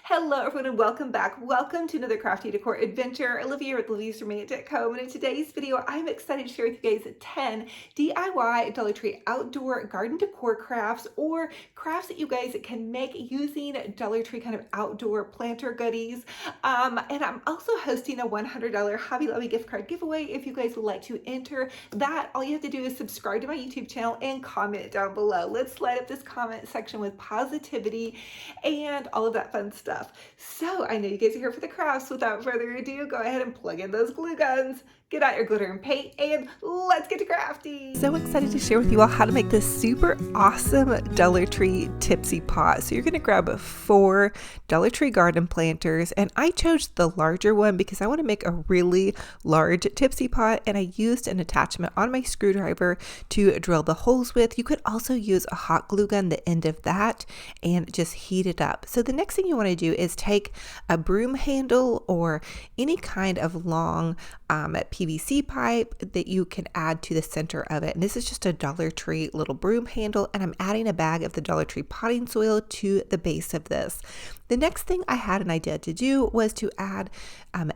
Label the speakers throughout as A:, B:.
A: Hello everyone and welcome back. Welcome to another crafty decor adventure. Olivia with Olivias and in today's video, I'm excited to share with you guys 10 DIY Dollar Tree outdoor garden decor crafts or crafts that you guys can make using Dollar Tree kind of outdoor planter goodies. And I'm also hosting a $100 Hobby Lobby gift card giveaway. If you guys would like to enter that, all you have to do is subscribe to my YouTube channel and comment down below. Let's light up this comment section with positivity and all of that fun stuff. So I know you guys are here for the crafts. Without further ado, go ahead and plug in those glue guns, get out your glitter and paint, and let's get to crafty. So excited to share with you all how to make this super awesome Dollar Tree Tipsy pot. So you're going to grab 4 Dollar Tree garden planters, and I chose the larger one because I want to make a really large Tipsy pot, and I used an attachment on my screwdriver to drill the holes with. You could also use a hot glue gun, the end of that, and just heat it up. So the next thing you want to do is take a broom handle or any kind of long PVC pipe that you can add to the center of it. And this is just a Dollar Tree little broom handle, and I'm adding a bag of the Dollar Tree potting soil to the base of this. The next thing I had an idea to do was to add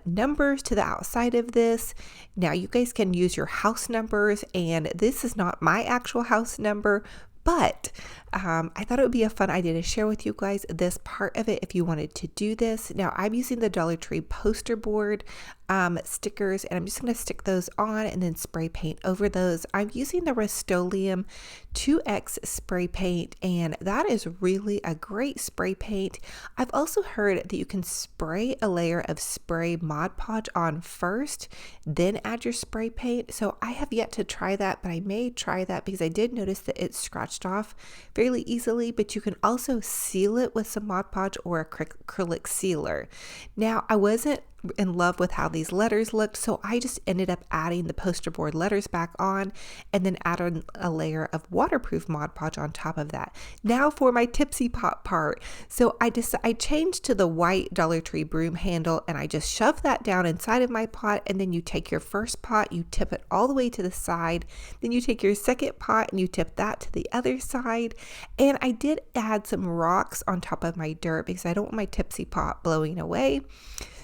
A: numbers to the outside of this. Now you guys can use your house numbers, and this is not my actual house number, but I thought it would be a fun idea to share with you guys this part of it if you wanted to do this. Now I'm using the Dollar Tree poster board stickers, and I'm just going to stick those on and then spray paint over those. I'm using the Rust-Oleum 2X spray paint, and that is really a great spray paint. I've also heard that you can spray a layer of spray Mod Podge on first, then add your spray paint. So I have yet to try that, but I may try that because I did notice that it scratched off fairly easily, but you can also seal it with some Mod Podge or acrylic sealer. Now I wasn't in love with how these letters looked, so I just ended up adding the poster board letters back on and then added a layer of waterproof Mod Podge on top of that. Now for my Tipsy pot part. So I changed to the white Dollar Tree broom handle, and I just shoved that down inside of my pot, and then you take your first pot, you tip it all the way to the side, then you take your second pot and you tip that to the other side. And I did add some rocks on top of my dirt because I don't want my Tipsy pot blowing away.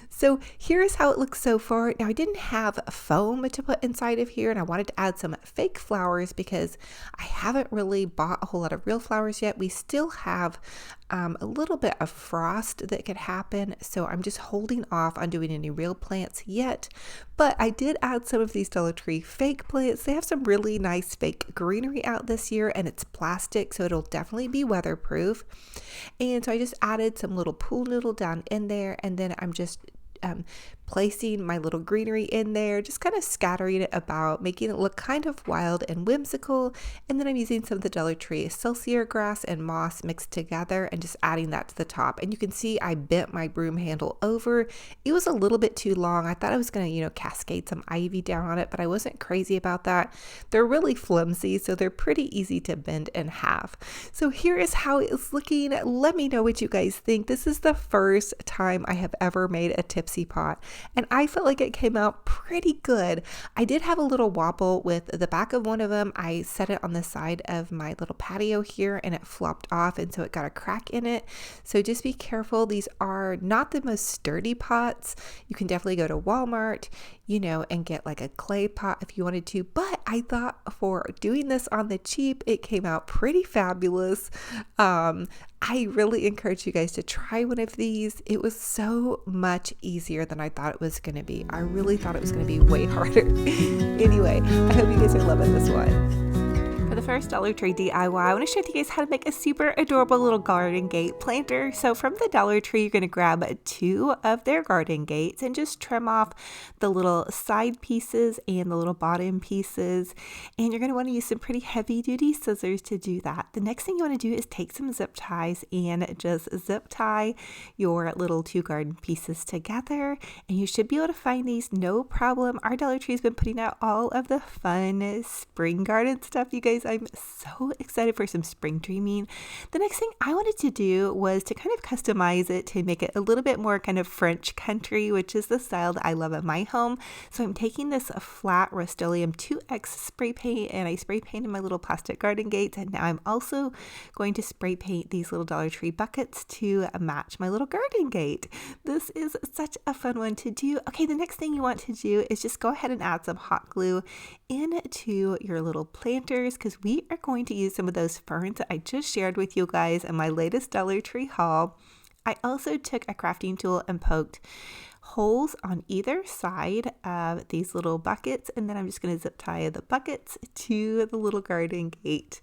A: So here's how it looks so far. Now I didn't have foam to put inside of here, and I wanted to add some fake flowers because I haven't really bought a whole lot of real flowers yet. We still have a little bit of frost that could happen, so I'm just holding off on doing any real plants yet. But I did add some of these Dollar Tree fake plants. They have some really nice fake greenery out this year, and it's plastic, so it'll definitely be weatherproof. And so I just added some little pool noodle down in there, and then I'm just placing my little greenery in there, just kind of scattering it about, making it look kind of wild and whimsical. And then I'm using some of the Dollar Tree Excelsior grass and moss mixed together and just adding that to the top. And you can see I bent my broom handle over. It was a little bit too long. I thought I was going to, cascade some ivy down on it, but I wasn't crazy about that. They're really flimsy, so they're pretty easy to bend in half. So here is how it's looking. Let me know what you guys think. This is the first time I have ever made a Tipsy pot, and I felt like it came out pretty good. I did have a little wobble with the back of one of them. I set it on the side of my little patio here, and it flopped off, and so it got a crack in it. So just be careful. These are not the most sturdy pots. You can definitely go to Walmart, and get like a clay pot if you wanted to. But I thought for doing this on the cheap, it came out pretty fabulous. I really encourage you guys to try one of these. It was so much easier than I thought it was going to be. I really thought it was going to be way harder. Anyway, I hope you guys are loving this one. For the first Dollar Tree DIY, I want to show you guys how to make a super adorable little garden gate planter. So from the Dollar Tree, you're going to grab 2 of their garden gates and just trim off the little side pieces and the little bottom pieces. And you're going to want to use some pretty heavy duty scissors to do that. The next thing you want to do is take some zip ties and just zip tie your little 2 garden pieces together. And you should be able to find these no problem. Our Dollar Tree has been putting out all of the fun spring garden stuff, you guys. I I'm so excited for some spring dreaming. The next thing I wanted to do was to kind of customize it to make it a little bit more kind of French country, which is the style that I love in my home. So I'm taking this flat Rust-Oleum 2X spray paint, and I spray painted my little plastic garden gates, and now I'm also going to spray paint these little Dollar Tree buckets to match my little garden gate. This is such a fun one to do. Okay, the next thing you want to do is just go ahead and add some hot glue into your little planters, because we are going to use some of those ferns that I just shared with you guys in my latest Dollar Tree haul. I also took a crafting tool and poked holes on either side of these little buckets, and then I'm just going to zip tie the buckets to the little garden gate.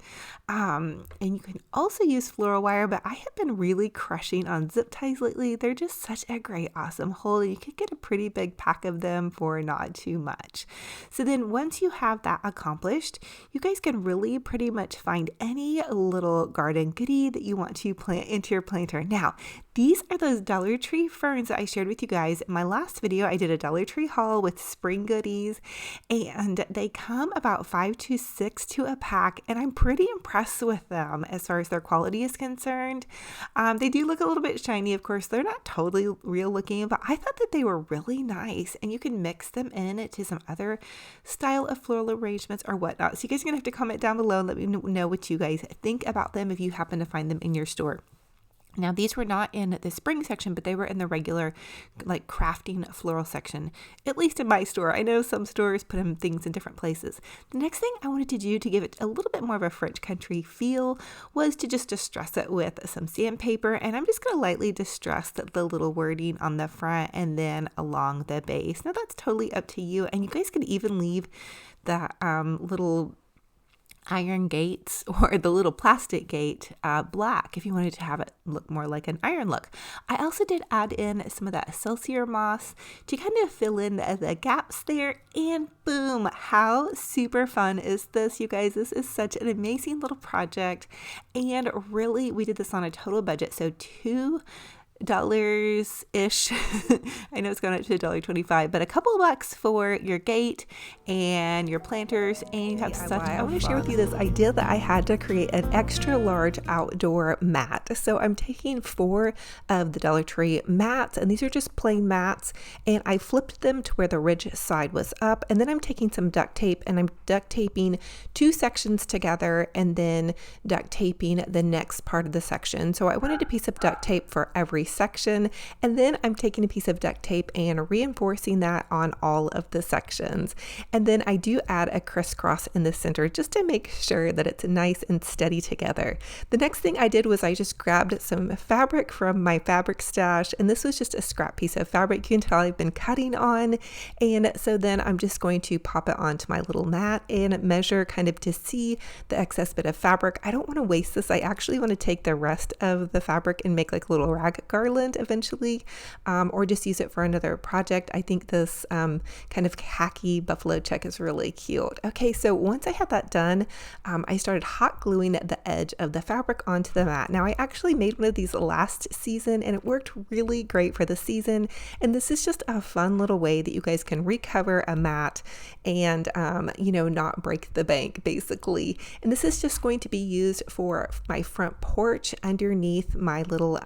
A: And you can also use floral wire, but I have been really crushing on zip ties lately. They're just such a great, awesome hole, and you can get a pretty big pack of them for not too much. So then once you have that accomplished, you guys can really pretty much find any little garden goodie that you want to plant into your planter. Now, these are those Dollar Tree ferns that I shared with you guys. In my last video, I did a Dollar Tree haul with spring goodies, and they come about 5 to 6 to a pack, and I'm pretty impressed with them as far as their quality is concerned. They do look a little bit shiny, of course. They're not totally real looking, but I thought that they were really nice, and you can mix them in to some other style of floral arrangements or whatnot. So you guys are going to have to comment down below and let me know what you guys think about them if you happen to find them in your store. Now, these were not in the spring section, but they were in the regular, like, crafting floral section, at least in my store. I know some stores put things in different places. The next thing I wanted to do to give it a little bit more of a French country feel was to just distress it with some sandpaper, and I'm just going to lightly distress the little wording on the front and then along the base. Now, that's totally up to you, and you guys can even leave that little iron gates or the little plastic gate black if you wanted to have it look more like an iron look. I also did add in some of that Excelsior moss to kind of fill in the gaps there, and boom, how super fun is this, you guys? This is such an amazing little project, and really we did this on a total budget, so $2-ish. I know it's going up to $1.25, but a couple of bucks for your gate and your planters, and you have such. I want to share with you this idea that I had to create an extra large outdoor mat. So I'm taking 4 of the Dollar Tree mats, and these are just plain mats, and I flipped them to where the ridge side was up, and then I'm taking some duct tape and I'm duct taping 2 sections together and then duct taping the next part of the section. So I wanted a piece of duct tape for every section, and then I'm taking a piece of duct tape and reinforcing that on all of the sections, and then I do add a crisscross in the center just to make sure that it's nice and steady together. The next thing I did was I just grabbed some fabric from my fabric stash, and this was just a scrap piece of fabric you can tell I've been cutting on, and so then I'm just going to pop it onto my little mat and measure kind of to see the excess bit of fabric. I don't want to waste this. I actually want to take the rest of the fabric and make like a little rag garland eventually, or just use it for another project. I think this kind of khaki buffalo check is really cute. Okay, so once I had that done, I started hot gluing the edge of the fabric onto the mat. Now, I actually made one of these last season, and it worked really great for the season, and this is just a fun little way that you guys can recover a mat and not break the bank, basically. And this is just going to be used for my front porch underneath my little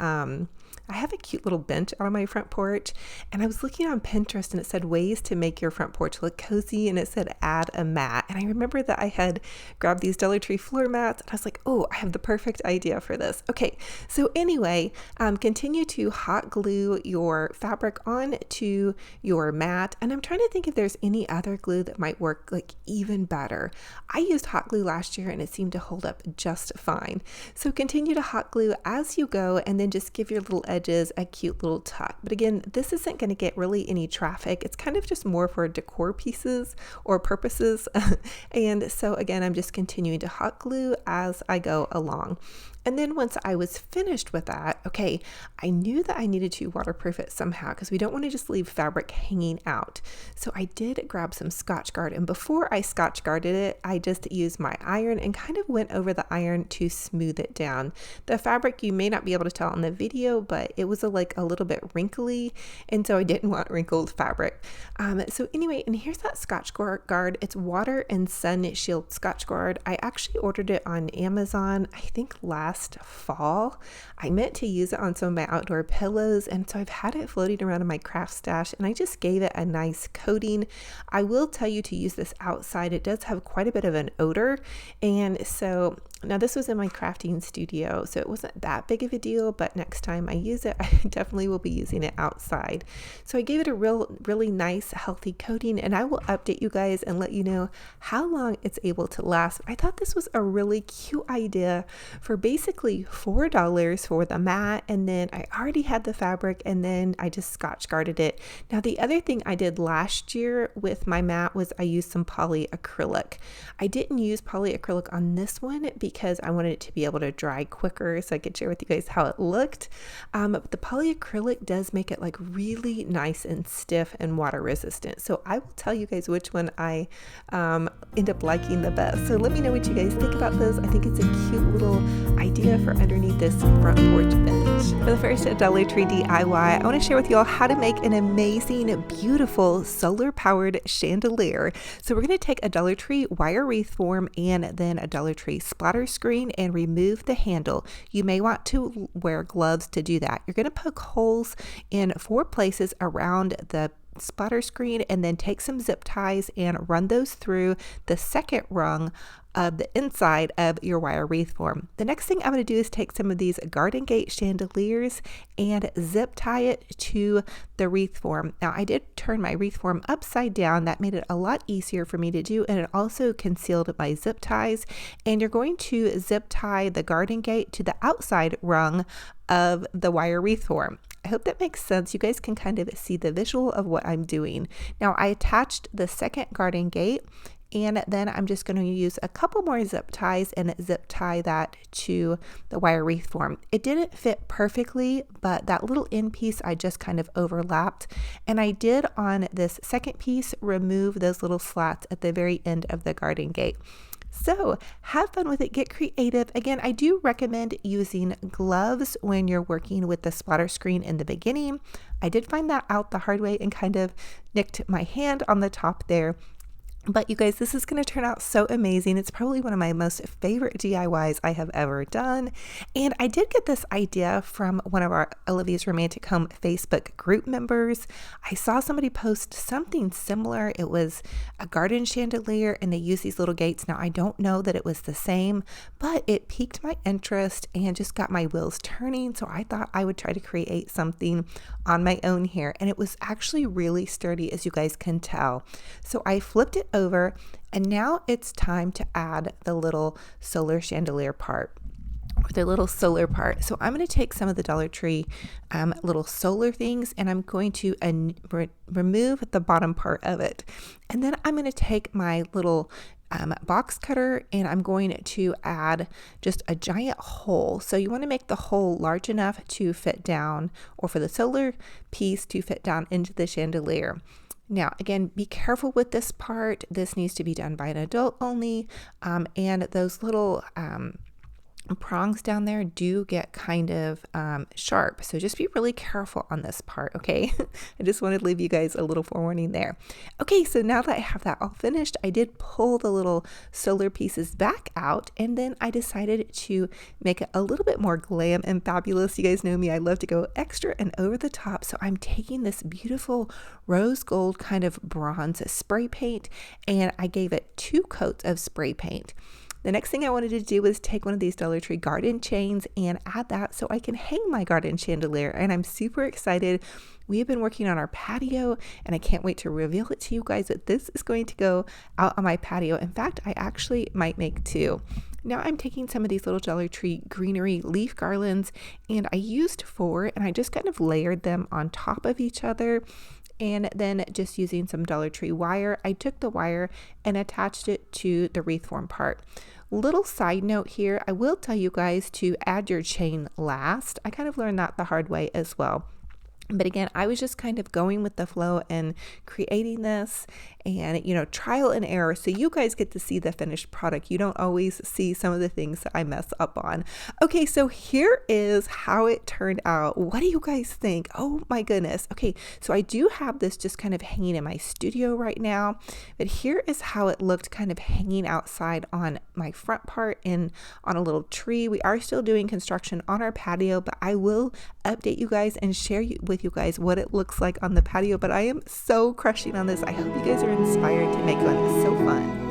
A: I have a cute little bench on my front porch, and I was looking on Pinterest, and it said ways to make your front porch look cozy, and it said add a mat. And I remember that I had grabbed these Dollar Tree floor mats, and I was like, oh, I have the perfect idea for this. Okay, so anyway, continue to hot glue your fabric onto your mat, and I'm trying to think if there's any other glue that might work like even better. I used hot glue last year, and it seemed to hold up just fine. So continue to hot glue as you go, and then just give your little edges a cute little tuck. But again, this isn't going to get really any traffic. It's kind of just more for decor pieces or purposes. And so again, I'm just continuing to hot glue as I go along.
B: And then once I was finished with that, okay, I knew that I needed to waterproof it somehow because we don't want to just leave fabric hanging out. So I did grab some Scotch Guard, and before I Scotch Guarded it, I just used my iron and kind of went over the iron to smooth it down. The fabric, you may not be able to tell in the video, but it was like a little bit wrinkly, and so I didn't want wrinkled fabric. So anyway, and here's that Scotch Guard. It's water and sun shield Scotch Guard. I actually ordered it on Amazon, I think last fall. I meant to use it on some of my outdoor pillows, and so I've had it floating around in my craft stash, and I just gave it a nice coating. I will tell you to use this outside. It does have quite a bit of an odor, and so now this was in my crafting studio, so it wasn't that big of a deal, but next time I use it, I definitely will be using it outside. So I gave it a really nice, healthy coating, and I will update you guys and let you know how long it's able to last. I thought this was a really cute idea for basically $4 for the mat, and then I already had the fabric, and then I just Scotch Guarded it. Now the other thing I did last year with my mat was I used some polyacrylic. I didn't use polyacrylic on this one because I wanted it to be able to dry quicker so I could share with you guys how it looked. But the polyacrylic does make it like really nice and stiff and water resistant. So I will tell you guys which one I end up liking the best. So let me know what you guys think about this. I think it's a cute little idea for underneath this front porch bench. For the first Dollar Tree DIY, I want to share with you all how to make an amazing, beautiful solar powered chandelier. So we're going to take a Dollar Tree wire wreath form and then a Dollar Tree splatter screen and remove the handle. You may want to wear gloves to do that. You're going to poke holes in 4 places around the splatter screen and then take some zip ties and run those through the second rung of the inside of your wire wreath form. The next thing I'm going to do is take some of these garden gate chandeliers and zip tie it to the wreath form. Now I did turn my wreath form upside down. That made it a lot easier for me to do, and it also concealed my zip ties. And you're going to zip tie the garden gate to the outside rung of the wire wreath form. I hope that makes sense. You guys can kind of see the visual of what I'm doing. Now I attached the second garden gate, and then I'm just going to use a couple more zip ties and zip tie that to the wire wreath form. It didn't fit perfectly, but that little end piece I just kind of overlapped. And I did on this second piece remove those little slats at the very end of the garden gate. So have fun with it, get creative. Again, I do recommend using gloves when you're working with the splatter screen in the beginning. I did find that out the hard way and kind of nicked my hand on the top there. But you guys, this is going to turn out so amazing. It's probably one of my most favorite DIYs I have ever done. And I did get this idea from one of our Olivia's Romantic Home Facebook group members. I saw somebody post something similar. It was a garden chandelier and they use these little gates. Now, I don't know that it was the same, but it piqued my interest and just got my wheels turning. So I thought I would try to create something on my own here. And it was actually really sturdy, as you guys can tell. So I flipped it over, and now it's time to add the little solar chandelier part, or the little solar part. So I'm going to take some of the Dollar Tree little solar things, and I'm going to remove the bottom part of it. And then I'm going to take my little box cutter, and I'm going to add just a giant hole. So you want to make the hole large enough to fit down, or for the solar piece to fit down into the chandelier. Now, again, be careful with this part. This needs to be done by an adult only. And those little prongs down there do get kind of sharp. So just be really careful on this part, okay? I just wanted to leave you guys a little forewarning there. Okay, so now that I have that all finished, I did pull the little solar pieces back out, and then I decided to make it a little bit more glam and fabulous. You guys know me, I love to go extra and over the top. So I'm taking this beautiful rose gold kind of bronze spray paint, and I gave it 2 coats of spray paint. The next thing I wanted to do was take one of these Dollar Tree garden chains and add that so I can hang my garden chandelier, and I'm super excited. We have been working on our patio, and I can't wait to reveal it to you guys, but this is going to go out on my patio. In fact, I actually might make 2. Now I'm taking some of these little Dollar Tree greenery leaf garlands, and I used 4, and I just kind of layered them on top of each other. And then just using some Dollar Tree wire, I took the wire and attached it to the wreath form part. Little side note here, I will tell you guys to add your chain last. I kind of learned that the hard way as well. But again, I was just kind of going with the flow and creating this and, trial and error. So you guys get to see the finished product. You don't always see some of the things that I mess up on. Okay, so here is how it turned out. What do you guys think? Oh my goodness. Okay, so I do have this just kind of hanging in my studio right now, but here is how it looked kind of hanging outside on my front part and on a little tree. We are still doing construction on our patio, but I will update you guys and share with you guys what it looks like on the patio. But I am so crushing on this. I hope you guys are inspired to make one. It's so fun.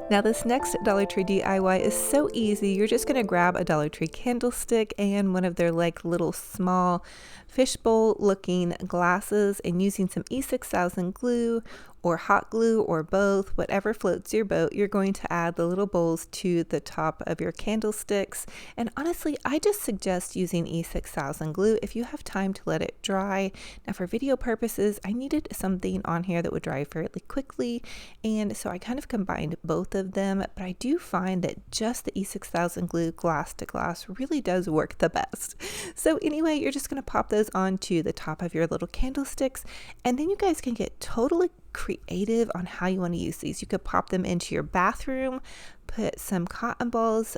B: Now this next Dollar Tree DIY is so easy. You're just going to grab a Dollar Tree candlestick and one of their like little small fishbowl looking glasses, and using some E6000 glue or hot glue or both, whatever floats your boat, you're going to add the little bowls to the top of your candlesticks. And honestly, I just suggest using E6000 glue if you have time to let it dry. Now for video purposes, I needed something on here that would dry fairly quickly, and so I kind of combined both of them, but I do find that just the E6000 glue glass to glass really does work the best. So anyway, you're just going to pop those onto the top of your little candlesticks, and then you guys can get totally creative on how you want to use these. You could pop them into your bathroom, put some cotton balls,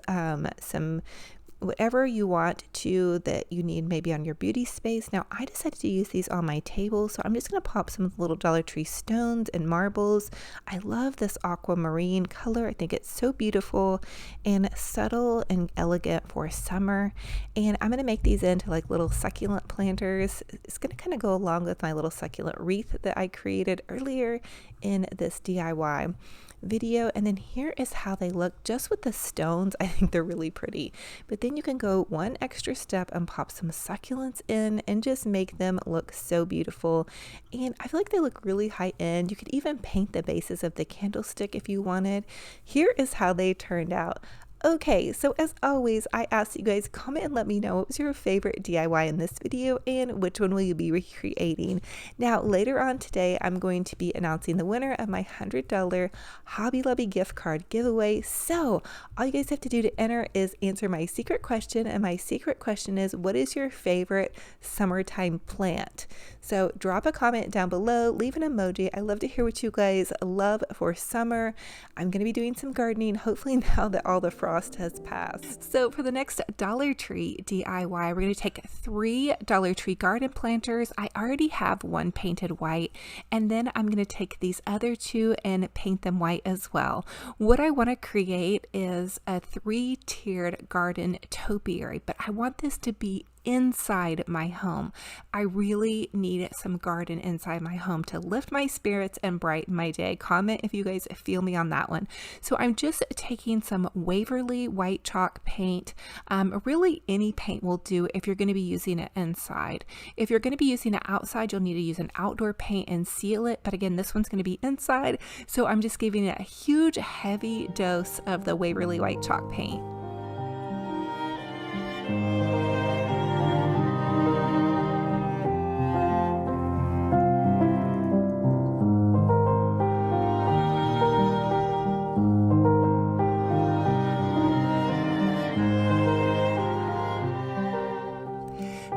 B: some whatever you want to that you need maybe on your beauty space. Now I decided to use these on my table, so I'm just going to pop some little Dollar Tree stones and marbles. I love this aquamarine color. I think it's so beautiful and subtle and elegant for summer. And I'm going to make these into like little succulent planters. It's going to kind of go along with my little succulent wreath that I created earlier in this DIY video. And then here is how they look just with the stones. I think they're really pretty, but then you can go one extra step and pop some succulents in and just make them look so beautiful. And I feel like they look really high end. You could even paint the bases of the candlestick if you wanted. Here is how they turned out. Okay, so as always, I asked you guys comment and let me know what was your favorite DIY in this video and which one will you be recreating. Now later on today, I'm going to be announcing the winner of my $100 Hobby Lobby gift card giveaway. So all you guys have to do to enter is answer my secret question, and my secret question is, what is your favorite summertime plant? So drop a comment down below, leave an emoji. I love to hear what you guys love for summer. I'm going to be doing some gardening, hopefully now that all the frost has passed. So for the next Dollar Tree DIY, we're going to take 3 Dollar Tree garden planters. I already have one painted white, and then I'm going to take these other 2 and paint them white as well. What I want to create is a 3-tiered garden topiary, but I want this to be inside my home. I really need some garden inside my home to lift my spirits and brighten my day. Comment if you guys feel me on that one. So I'm just taking some Waverly white chalk paint. Really any paint will do if you're going to be using it inside. If you're going to be using it outside, you'll need to use an outdoor paint and seal it. But again, this one's going to be inside. So I'm just giving it a huge heavy dose of the Waverly white chalk paint.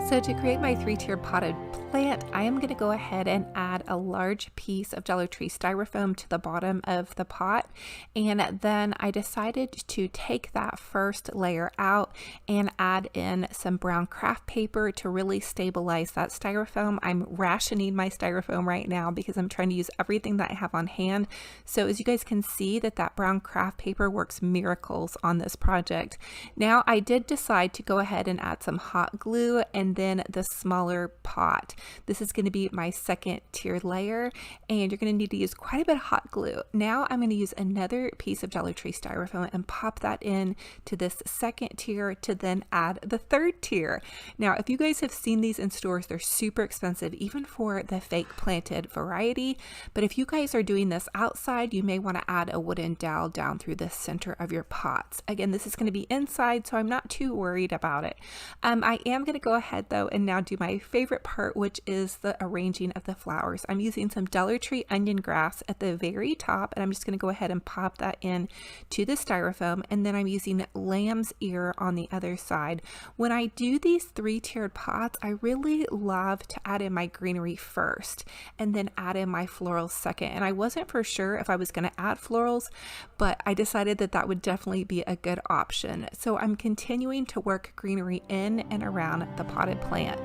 B: So to create my 3-tier potted plant, I am going to go ahead and add a large piece of Dollar Tree styrofoam to the bottom of the pot. And then I decided to take that first layer out and add in some brown craft paper to really stabilize that styrofoam. I'm rationing my styrofoam right now because I'm trying to use everything that I have on hand. So as you guys can see, that brown craft paper works miracles on this project. Now I did decide to go ahead and add some hot glue and then the smaller pot. This is going to be my 2nd tier layer, and you're going to need to use quite a bit of hot glue. Now I'm going to use another piece of Dollar Tree styrofoam and pop that in to this 2nd tier to then add the 3rd tier. Now if you guys have seen these in stores, they're super expensive even for the fake planted variety, but if you guys are doing this outside, you may want to add a wooden dowel down through the center of your pots. Again, this is going to be inside, so I'm not too worried about it. I am going to go ahead though and now do my favorite part, which is the arranging of the flowers. I'm using some Dollar Tree onion grass at the very top, and I'm just going to go ahead and pop that in to the styrofoam, and then I'm using lamb's ear on the other side. When I do these 3-tiered pots, I really love to add in my greenery first and then add in my florals second. And I wasn't for sure if I was going to add florals, but I decided that that would definitely be a good option. So I'm continuing to work greenery in and around the potted plant.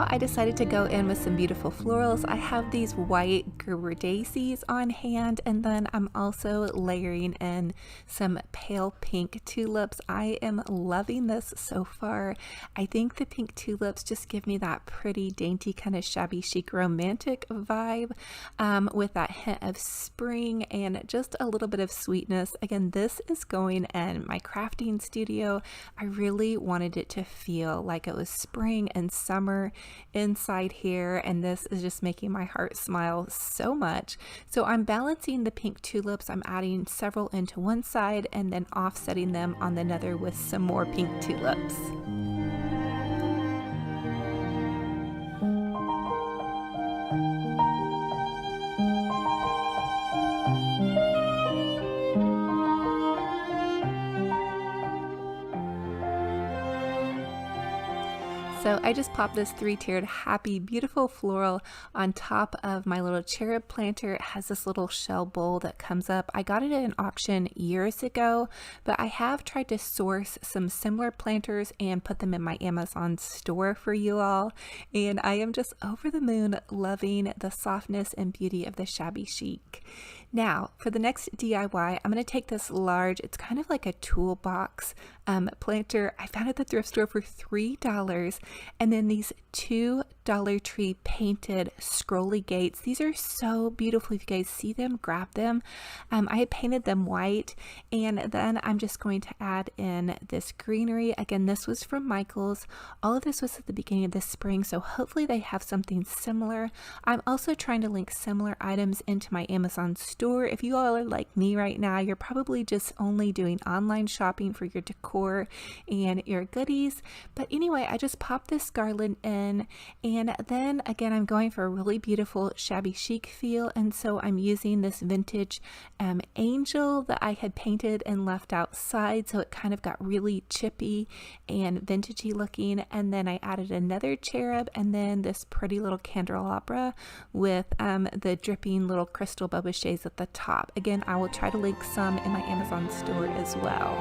B: I decided to go in with some beautiful florals. I have these white Gerber daisies on hand, and then I'm also layering in some pale pink tulips. I am loving this so far. I think the pink tulips just give me that pretty dainty kind of shabby chic romantic vibe with that hint of spring and just a little bit of sweetness. Again, this is going in my crafting studio. I really wanted it to feel like it was spring and summer inside here, and this is just making my heart smile so much. So I'm balancing the pink tulips. I'm adding several into one side and then offsetting them on the other with some more pink tulips. So I just popped this 3-tiered happy beautiful floral on top of my little cherub planter. It has this little shell bowl that comes up. I got it at an auction years ago, but I have tried to source some similar planters and put them in my Amazon store for you all. And I am just over the moon loving the softness and beauty of the shabby chic. Now, for the next DIY, I'm going to take this large, it's kind of like a toolbox planter. I found it at the thrift store for $3. And then these 2 Dollar Tree painted scrolly gates. These are so beautiful. If you guys see them, grab them. I had painted them white, and then I'm just going to add in this greenery. Again, this was from Michael's. All of this was at the beginning of this spring, so hopefully they have something similar. I'm also trying to link similar items into my Amazon store. If you all are like me right now, you're probably just only doing online shopping for your decor and your goodies. But anyway, I just popped this garland in, and then again I'm going for a really beautiful shabby chic feel, and so I'm using this vintage angel that I had painted and left outside, so it kind of got really chippy and vintagey looking. And then I added another cherub, and then this pretty little candelabra with the dripping little crystal trebuchets at the top. Again, I will try to link some in my Amazon store as well.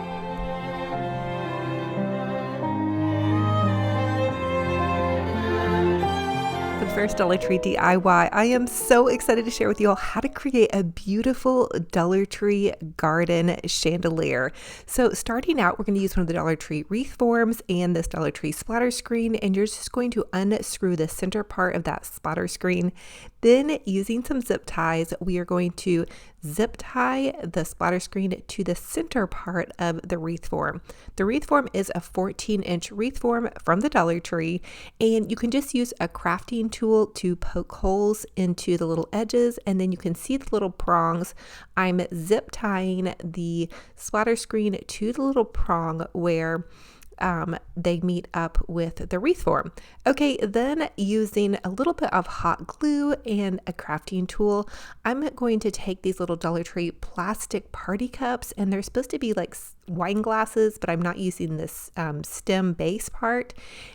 B: First Dollar Tree DIY. I am so excited to share with you all how to create a beautiful Dollar Tree garden chandelier. So starting out, we're going to use one of the Dollar Tree wreath forms and this Dollar Tree splatter screen, and you're just going to unscrew the center part of that splatter screen. Then using some zip ties, we are going to zip tie the splatter screen to the center part of the wreath form. The wreath form is a 14-inch wreath form from the Dollar Tree, and you can just use a crafting tool to poke holes into the little edges, and then you can see the little prongs. I'm zip tying the splatter screen to the little prong where they meet up with the wreath form. Okay, then using a little bit of hot glue and a crafting tool, I'm going to take these little Dollar Tree plastic party cups, and they're supposed to be like wine glasses, but I'm not using this stem base part,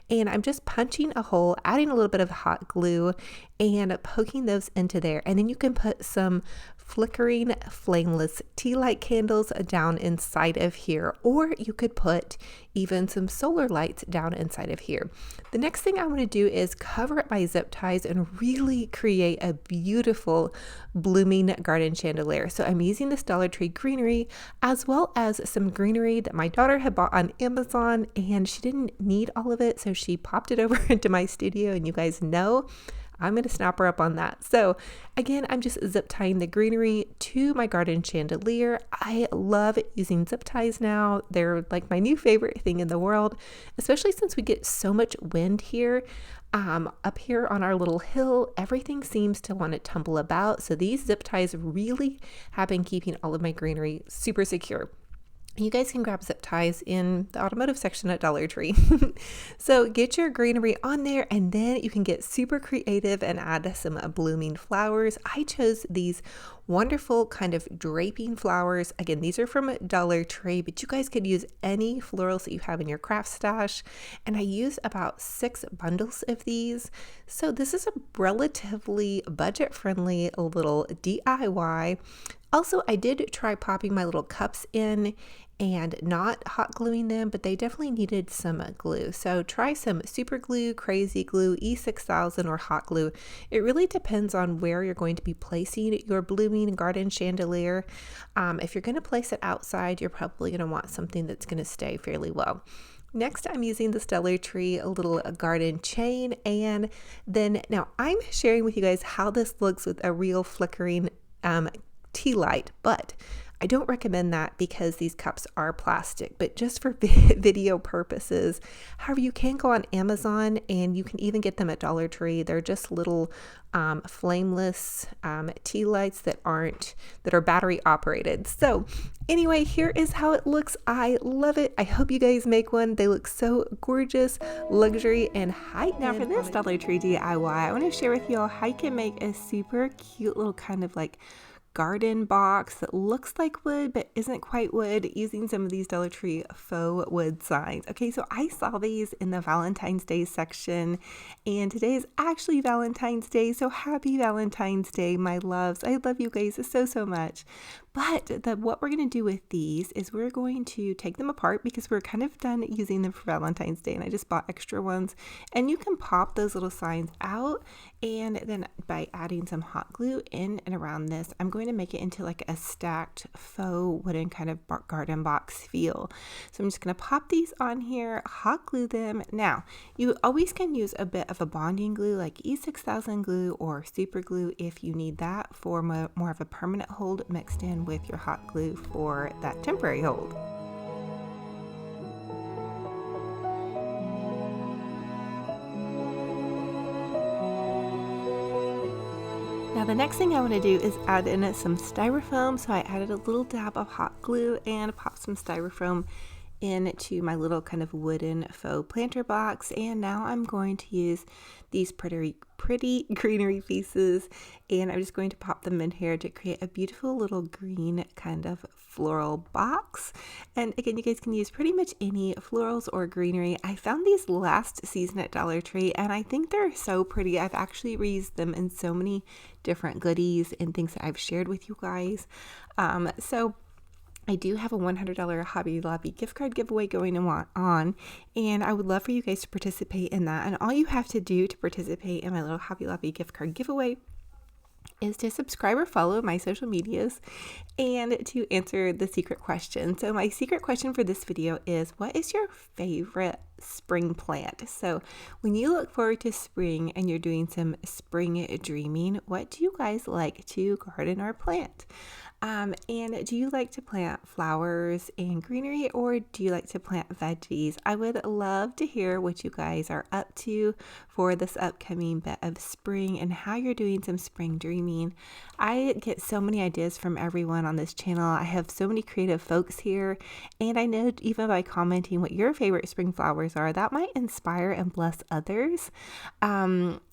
B: and I'm just punching a hole, adding a little bit of hot glue and poking those into there. And then you can put some flickering flameless tea light candles down inside of here, or you could put even some solar lights down inside of here. The next thing I want to do is cover up my zip ties and really create a beautiful blooming garden chandelier. So I'm using this Dollar Tree greenery as well as some greenery that my daughter had bought on Amazon, and she didn't need all of it, so she popped it over into my studio. And you guys know I'm going to snap her up on that. So again, I'm just zip tying the greenery to my garden chandelier. I love using zip ties now. They're like my new favorite thing in the world, especially since we get so much wind here. Up here on our little hill, everything seems to want to tumble about. So these zip ties really have been keeping all of my greenery super secure. You guys can grab zip ties in the automotive section at Dollar Tree. So get your greenery on there, and then you can get super creative and add some blooming flowers. I chose these wonderful kind of draping flowers. Again, these are from Dollar Tree, but you guys could use any florals that you have in your craft stash. And I used about 6 bundles of these. So this is a relatively budget-friendly little DIY. Also, I did try popping my little cups in and not hot gluing them, but they definitely needed some glue. So try some super glue, crazy glue, E6000, or hot glue. It really depends on where you're going to be placing your blooming garden chandelier. If you're going to place it outside, you're probably going to want something that's going to stay fairly well. Next, I'm using the Dollar Tree little garden chain, and then now I'm sharing with you guys how this looks with a real flickering tea light, but I don't recommend that because these cups are plastic, but just for video purposes. However, you can go on Amazon and you can even get them at Dollar Tree. They're just little flameless tea lights that are battery operated. So anyway, here is how it looks. I love it. I hope you guys make one. They look so gorgeous, luxury, and heightened. Now for this Dollar Tree DIY, I want to share with you all how you can make a super cute little kind of like garden box that looks like wood but isn't quite wood, using some of these Dollar Tree faux wood signs. Okay, so I saw these in the Valentine's Day section, and today is actually Valentine's Day, so happy Valentine's Day, my loves. I love you guys so much. But what we're going to do with these is we're going to take them apart because we're kind of done using them for Valentine's Day, and I just bought extra ones. And you can pop those little signs out, and then by adding some hot glue in and around this, I'm going to make it into like a stacked faux wooden kind of garden box feel. So I'm just going to pop these on here, hot glue them. Now, you always can use a bit of a bonding glue like E6000 glue or super glue if you need that for more of a permanent hold, mixed in with your hot glue for that temporary hold. Now the next thing I want to do is add in some styrofoam. So I added a little dab of hot glue and popped some styrofoam into my little kind of wooden faux planter box, and now I'm going to use these pretty greenery pieces, and I'm just going to pop them in here to create a beautiful little green kind of floral box. And again, you guys can use pretty much any florals or greenery. I found these last season at Dollar Tree, and I think they're so pretty. I've actually reused them in so many different goodies and things that I've shared with you guys. So I do have a $100 Hobby Lobby gift card giveaway going on, and I would love for you guys to participate in that. And all you have to do to participate in my little Hobby Lobby gift card giveaway is to subscribe or follow my social medias and to answer the secret question. So my secret question for this video is, what is your favorite spring plant? So when you look forward to spring and you're doing some spring dreaming, what do you guys like to garden or plant? And do you like to plant flowers and greenery, or do you like to plant veggies? I would love to hear what you guys are up to for this upcoming bit of spring and how you're doing some spring dreaming. I get so many ideas from everyone on this channel. I have so many creative folks here, and I know even by commenting what your favorite spring flowers are, that might inspire and bless others.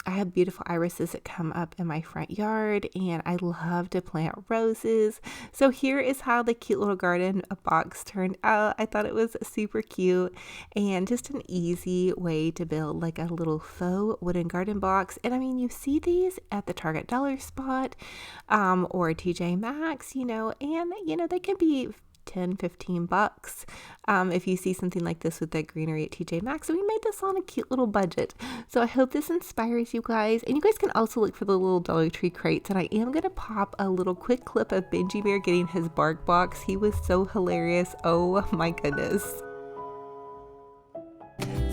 B: I have beautiful irises that come up in my front yard, and I love to plant roses. So here is how the cute little garden box turned out. I thought it was super cute and just an easy way to build like a little faux wooden garden box. And I mean, you see these at the Target dollar spot or TJ Maxx, and they can be $10-15 if you see something like this with that greenery at TJ Maxx. So we made this on a cute little budget. So I hope this inspires you guys, and you guys can also look for the little Dollar Tree crates, and I am going to pop a little quick clip of Benji Bear getting his bark box. He was so hilarious. Oh my goodness.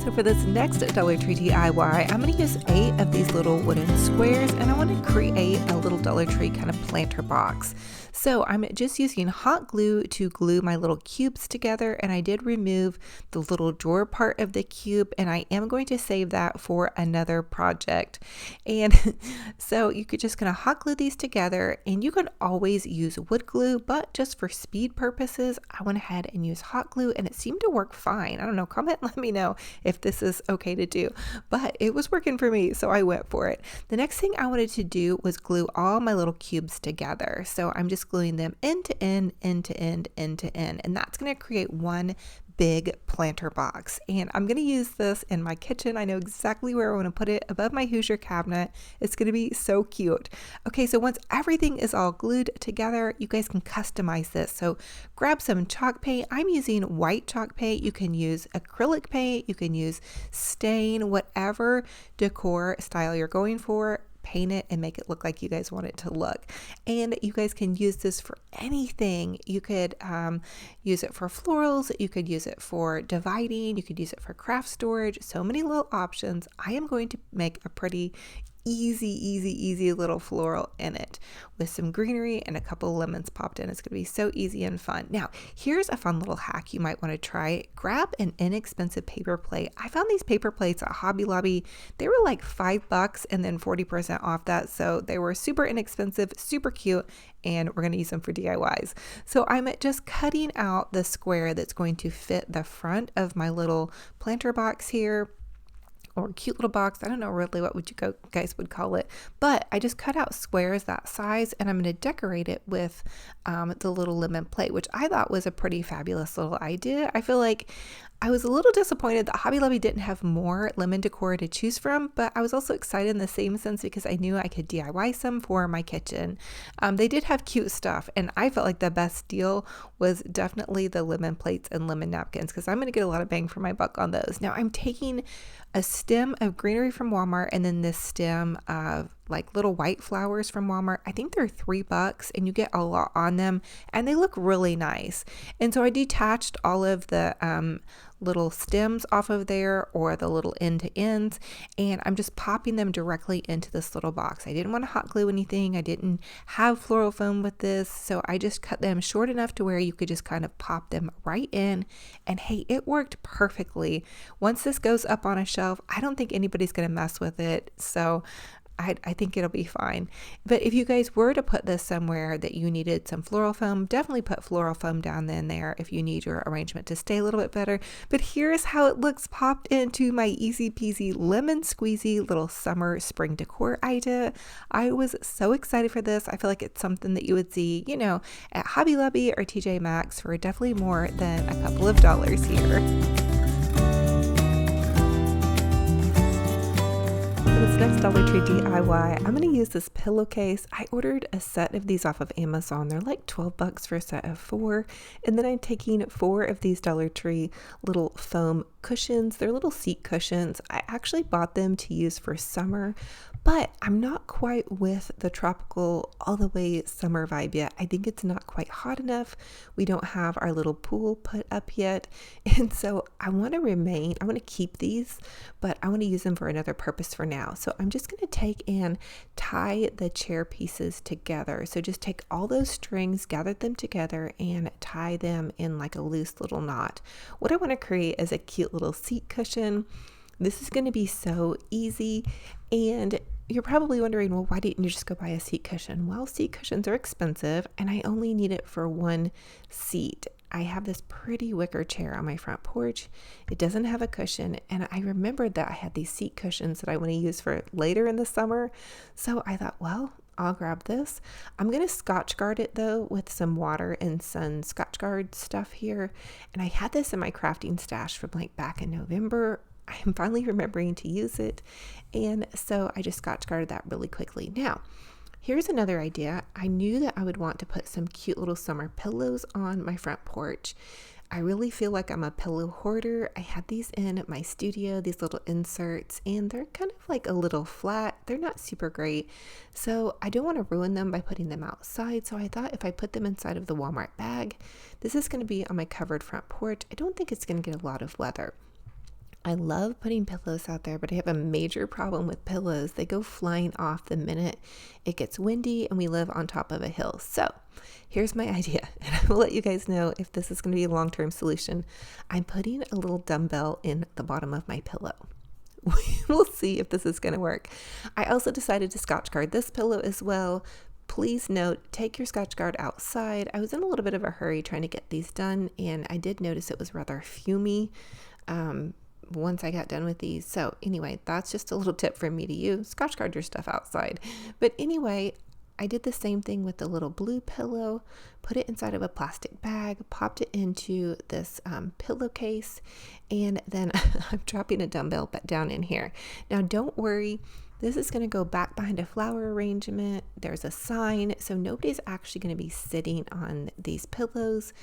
B: So for this next Dollar Tree DIY, I'm going to use 8 of these little wooden squares, and I want to create a little Dollar Tree kind of planter box. So I'm just using hot glue to glue my little cubes together, and I did remove the little drawer part of the cube, and I am going to save that for another project. And so you could just kind of hot glue these together, and you could always use wood glue, but just for speed purposes, I went ahead and used hot glue, and it seemed to work fine. I don't know, comment and let me know if this is okay to do, but it was working for me, so I went for it. The next thing I wanted to do was glue all my little cubes together. So I'm just gluing them end to end, end to end, end to end, and that's going to create one big planter box. And I'm going to use this in my kitchen. I know exactly where I want to put it, above my Hoosier cabinet. It's going to be so cute. Okay, so once everything is all glued together, you guys can customize this. So grab some chalk paint. I'm using white chalk paint. You can use acrylic paint. You can use stain, whatever decor style you're going for. Paint it and make it look like you guys want it to look. And you guys can use this for anything. You could use it for florals, you could use it for dividing, you could use it for craft storage. So many little options. I am going to make a pretty easy little floral in it with some greenery and a couple of lemons popped in. It's going to be so easy and fun. Now, here's a fun little hack you might want to try. Grab an inexpensive paper plate. I found these paper plates at Hobby Lobby. They were like $5 and then 40% off that. So they were super inexpensive, super cute, and we're going to use them for DIYs. So I'm just cutting out the square that's going to fit the front of my little planter box here, or a cute little box. I don't know really what you guys would call it, but I just cut out squares that size, and I'm going to decorate it with the little lemon plate, which I thought was a pretty fabulous little idea. I feel like I was a little disappointed that Hobby Lobby didn't have more lemon decor to choose from, but I was also excited in the same sense because I knew I could DIY some for my kitchen. They did have cute stuff, and I felt like the best deal was definitely the lemon plates and lemon napkins, because I'm going to get a lot of bang for my buck on those. Now I'm taking a stem of greenery from Walmart, and then this stem of like little white flowers from Walmart. I think they're $3 and you get a lot on them, and they look really nice. And so I detached all of the little stems off of there, or the little end to ends, and I'm just popping them directly into this little box. I didn't want to hot glue anything. I didn't have floral foam with this, so I just cut them short enough to where you could just kind of pop them right in, and hey, it worked perfectly. Once this goes up on a shelf, I don't think anybody's going to mess with it, so I think it'll be fine. But if you guys were to put this somewhere that you needed some floral foam, definitely put floral foam down in there if you need your arrangement to stay a little bit better. But here's how it looks popped into my easy peasy lemon squeezy little summer spring decor idea. I was so excited for this. I feel like it's something that you would see, at Hobby Lobby or TJ Maxx for definitely more than a couple of dollars here. This next Dollar Tree DIY, I'm going to use this pillowcase. I ordered a set of these off of Amazon. They're like $12 for a set of 4. And then I'm taking 4 of these Dollar Tree little foam cushions. They're little seat cushions. I actually bought them to use for summer, but I'm not quite with the tropical all the way summer vibe yet. I think it's not quite hot enough. We don't have our little pool put up yet. And so I want to keep these, but I want to use them for another purpose for now. So I'm just going to take and tie the chair pieces together. So just take all those strings, gather them together, and tie them in like a loose little knot. What I want to create is a cute little seat cushion. This is going to be so easy, and you're probably wondering, well, why didn't you just go buy a seat cushion? Well, seat cushions are expensive, and I only need it for one seat. I have this pretty wicker chair on my front porch. It doesn't have a cushion, and I remembered that I had these seat cushions that I want to use for later in the summer. So I thought, well, I'll grab this. I'm going to Scotch guard it though with some water and some Scotch guard stuff here. And I had this in my crafting stash from like back in November. I'm finally remembering to use it. And so I just Scotch guarded that really quickly. Now, here's another idea. I knew that I would want to put some cute little summer pillows on my front porch. I really feel like I'm a pillow hoarder. I had these in my studio, these little inserts, and they're kind of like a little flat. They're not super great. So I don't want to ruin them by putting them outside. So I thought if I put them inside of the Walmart bag, this is going to be on my covered front porch. I don't think it's going to get a lot of weather. I love putting pillows out there, but I have a major problem with pillows. They go flying off the minute it gets windy and we live on top of a hill. So here's my idea, and I will let you guys know if this is going to be a long-term solution. I'm putting a little dumbbell in the bottom of my pillow. We'll see if this is going to work. I also decided to Scotch guard this pillow as well. Please note, take your Scotch guard outside. I was in a little bit of a hurry trying to get these done, and I did notice it was rather fumy once I got done with these. So anyway, that's just a little tip for me to use. Scotch guard your stuff outside. But anyway, I did the same thing with the little blue pillow, put it inside of a plastic bag, popped it into this pillowcase, and then I'm dropping a dumbbell down in here. Now don't worry, this is going to go back behind a flower arrangement. There's a sign, so nobody's actually going to be sitting on these pillows,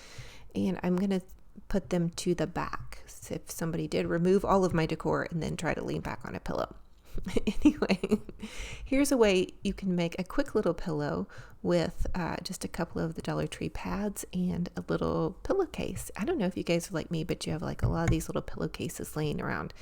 B: and I'm going to put them to the back. So if somebody did remove all of my decor and then try to lean back on a pillow. Anyway, here's a way you can make a quick little pillow with just a couple of the Dollar Tree pads and a little pillowcase. I don't know if you guys are like me, but you have like a lot of these little pillowcases laying around.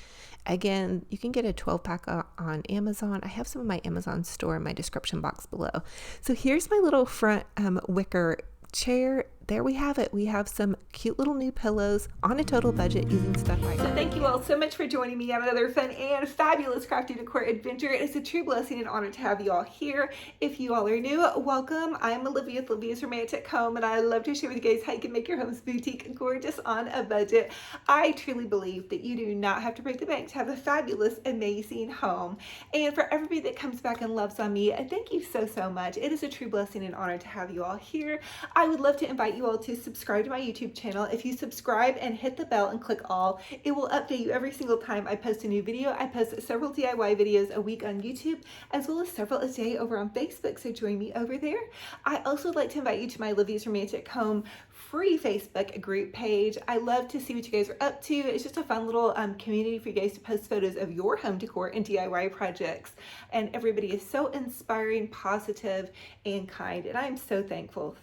B: Again, you can get a 12-pack on Amazon. I have some of my Amazon store in my description box below. So here's my little front wicker chair. There we have it. We have some cute little new pillows on a total budget using stuff I
A: So thank you all so much for joining me on another fun and fabulous crafty decor adventure. It's a true blessing and honor to have you all here. If you all are new, welcome. I'm Olivia with Olivia's Romantic Home, and I love to share with you guys how you can make your homes boutique gorgeous on a budget. I truly believe that you do not have to break the bank to have a fabulous, amazing home. And for everybody that comes back and loves on me, thank you so much. It is a true blessing and honor to have you all here. I would love to invite you all to subscribe to my YouTube channel. If you subscribe and hit the bell and click all, it will update you every single time I post a new video. I post several DIY videos a week on YouTube, as well as several a day over on Facebook, so join me over there. I also would like to invite you to my Olivia's Romantic Home free Facebook group page. I love to see what you guys are up to. It's just a fun little community for you guys to post photos of your home decor and DIY projects. And everybody is so inspiring, positive, and kind. And I'm so thankful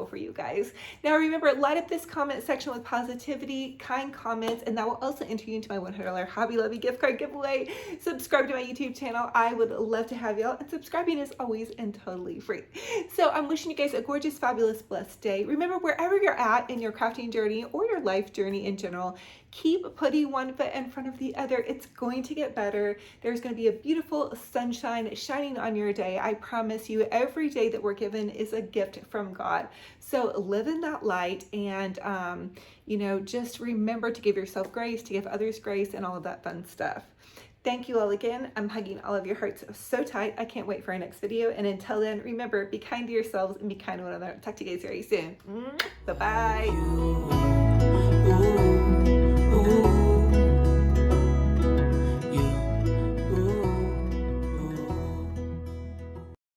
A: for you guys. Now remember, light up this comment section with positivity, kind comments, and that will also enter you into my $100 Hobby Lobby gift card giveaway. Subscribe to my YouTube channel. I would love to have y'all, and subscribing is always and totally free. So I'm wishing you guys a gorgeous, fabulous, blessed day. Remember, wherever you're at in your crafting journey or your life journey in general, keep putting one foot in front of the other. It's going to get better. There's going to be a beautiful sunshine shining on your day. I promise you, every day that we're given is a gift from God. So live in that light, and just remember to give yourself grace, to give others grace, and all of that fun stuff. Thank you all again. I'm hugging all of your hearts so tight. I can't wait for our next video. And until then, remember, be kind to yourselves and be kind to one another. Talk to you guys very soon. Bye-bye.